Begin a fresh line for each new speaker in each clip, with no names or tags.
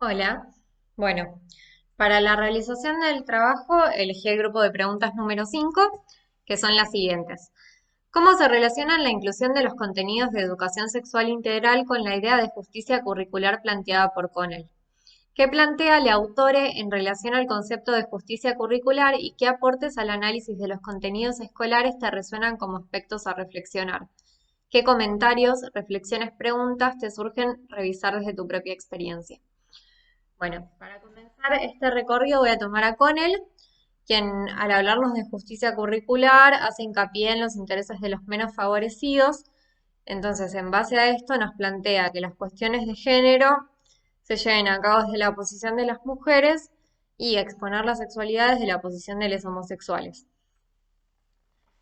Hola. Bueno, para la realización del trabajo elegí el grupo de preguntas número 5, que son las siguientes. ¿Cómo se relaciona la inclusión de los contenidos de educación sexual integral con la idea de justicia curricular planteada por Connell? ¿Qué plantea el autor en relación al concepto de justicia curricular y qué aportes al análisis de los contenidos escolares te resuenan como aspectos a reflexionar? ¿Qué comentarios, reflexiones, preguntas te surgen revisar desde tu propia experiencia? Bueno, para comenzar este recorrido voy a tomar a Connell, quien al hablarnos de justicia curricular hace hincapié en los intereses de los menos favorecidos. Entonces, en base a esto nos plantea que las cuestiones de género se lleven a cabo desde la posición de las mujeres y exponer la sexualidad desde la posición de los homosexuales.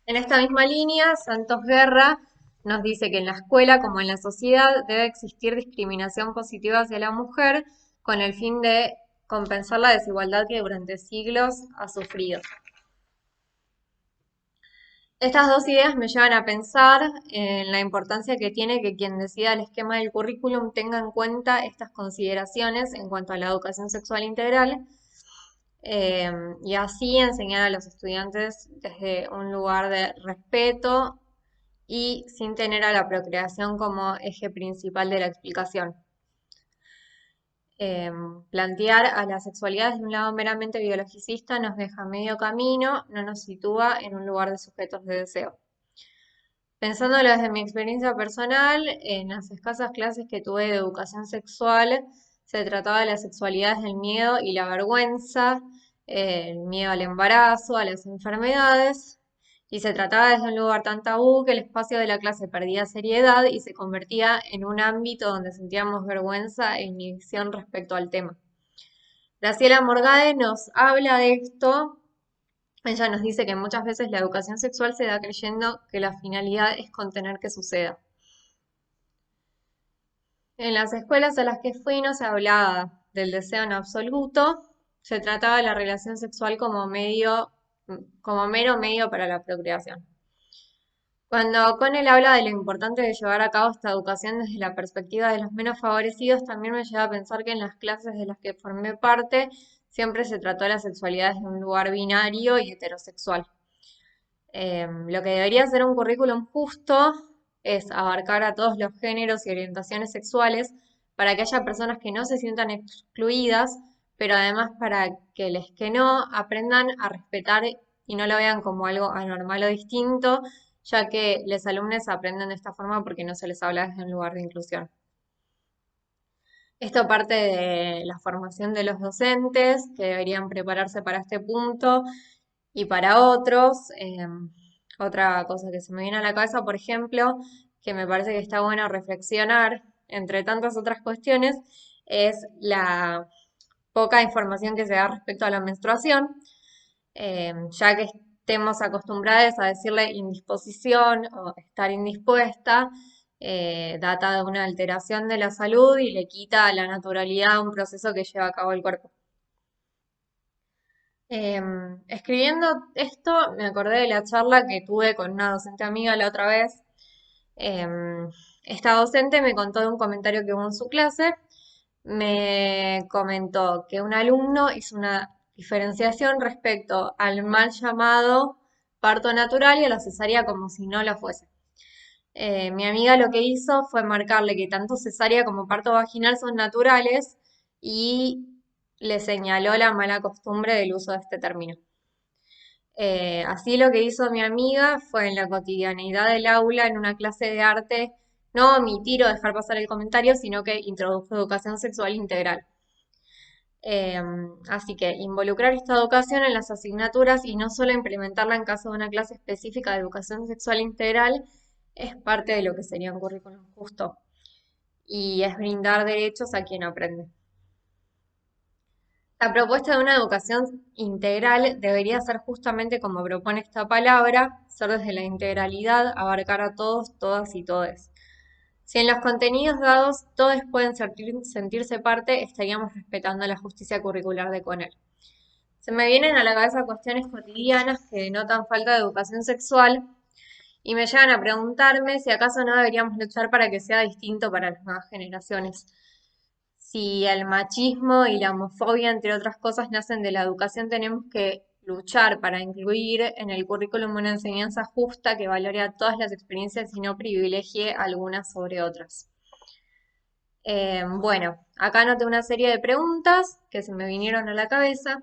En esta misma línea, Santos Guerra nos dice que en la escuela, como en la sociedad, debe existir discriminación positiva hacia la mujer con el fin de compensar la desigualdad que durante siglos ha sufrido. Estas dos ideas me llevan a pensar en la importancia que tiene que quien decida el esquema del currículum tenga en cuenta estas consideraciones en cuanto a la educación sexual integral, y así enseñar a los estudiantes desde un lugar de respeto y sin tener a la procreación como eje principal de la explicación. Plantear a la sexualidad desde un lado meramente biologicista nos deja medio camino, no nos sitúa en un lugar de sujetos de deseo. Pensándolo desde mi experiencia personal, en las escasas clases que tuve de educación sexual, se trataba de la sexualidad desde el miedo y la vergüenza, el miedo al embarazo, a las enfermedades, y se trataba desde un lugar tan tabú que el espacio de la clase perdía seriedad y se convertía en un ámbito donde sentíamos vergüenza e inhibición respecto al tema. Graciela Morgade nos habla de esto. Ella nos dice que muchas veces la educación sexual se da creyendo que la finalidad es contener que suceda. En las escuelas a las que fui no se hablaba del deseo en absoluto, se trataba de la relación sexual como medio, como mero medio para la procreación. Cuando Connell habla de lo importante de llevar a cabo esta educación desde la perspectiva de los menos favorecidos, también me lleva a pensar que en las clases de las que formé parte siempre se trató la sexualidad desde un lugar binario y heterosexual. Lo que debería ser un currículum justo es abarcar a todos los géneros y orientaciones sexuales para que haya personas que no se sientan excluidas, pero además para que los que no aprendan a respetar y no lo vean como algo anormal o distinto, ya que los alumnos aprenden de esta forma porque no se les habla desde un lugar de inclusión. Esto parte de la formación de los docentes, que deberían prepararse para este punto y para otros. Otra cosa que se me viene a la cabeza, por ejemplo, que me parece que está bueno reflexionar, entre tantas otras cuestiones, es la poca información que se da respecto a la menstruación, ya que estemos acostumbrados a decirle indisposición o estar indispuesta, data de una alteración de la salud y le quita la naturalidad a un proceso que lleva a cabo el cuerpo. Escribiendo esto, me acordé de la charla que tuve con una docente amiga la otra vez. Em, Esta docente me contó de un comentario que hubo en su clase. Me comentó que un alumno hizo una diferenciación respecto al mal llamado parto natural y a la cesárea como si no lo fuese. Mi amiga lo que hizo fue marcarle que tanto cesárea como parto vaginal son naturales y le señaló la mala costumbre del uso de este término. Así lo que hizo mi amiga fue en la cotidianeidad del aula, en una clase de arte, no omitir o dejar pasar el comentario, sino que introdujo educación sexual integral. Así que involucrar esta educación en las asignaturas y no solo implementarla en caso de una clase específica de educación sexual integral es parte de lo que sería un currículum justo y es brindar derechos a quien aprende. La propuesta de una educación integral debería ser justamente como propone esta palabra, ser desde la integralidad, abarcar a todos, todas y todes. Si en los contenidos dados todos pueden sentirse parte, estaríamos respetando la justicia curricular de Connell. Se me vienen a la cabeza cuestiones cotidianas que denotan falta de educación sexual y me llegan a preguntarme si acaso no deberíamos luchar para que sea distinto para las nuevas generaciones. si el machismo y la homofobia, entre otras cosas, nacen de la educación, tenemos que luchar para incluir en el currículum una enseñanza justa que valore a todas las experiencias y no privilegie algunas sobre otras. Bueno, acá anoté una serie de preguntas que se me vinieron a la cabeza.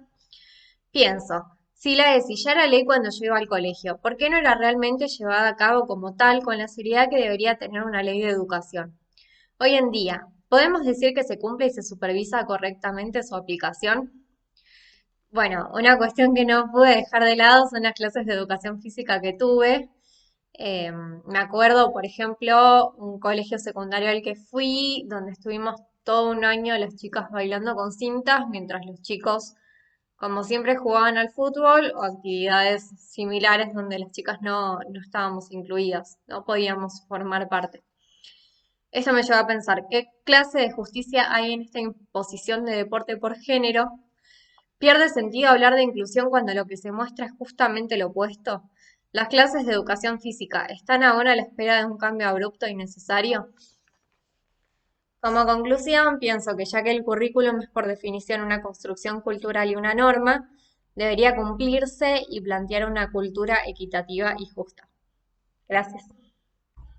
Pienso, si la ESI ya era ley cuando yo iba al colegio, ¿por qué no era realmente llevada a cabo como tal con la seriedad que debería tener una ley de educación? Hoy en día, ¿podemos decir que se cumple y se supervisa correctamente su aplicación? Bueno, una cuestión que no pude dejar de lado son las clases de educación física que tuve. Me acuerdo, por ejemplo, un colegio secundario al que fui, donde estuvimos todo un año las chicas bailando con cintas, mientras los chicos, como siempre, jugaban al fútbol o actividades similares donde las chicas no estábamos incluidas, no podíamos formar parte. Eso me lleva a pensar, ¿qué clase de justicia hay en esta imposición de deporte por género? ¿Pierde sentido hablar de inclusión cuando lo que se muestra es justamente lo opuesto? ¿Las clases de educación física están ahora a la espera de un cambio abrupto y necesario? Como conclusión, pienso que ya que el currículum es por definición una construcción cultural y una norma, debería cumplirse y plantear una cultura equitativa y justa. Gracias.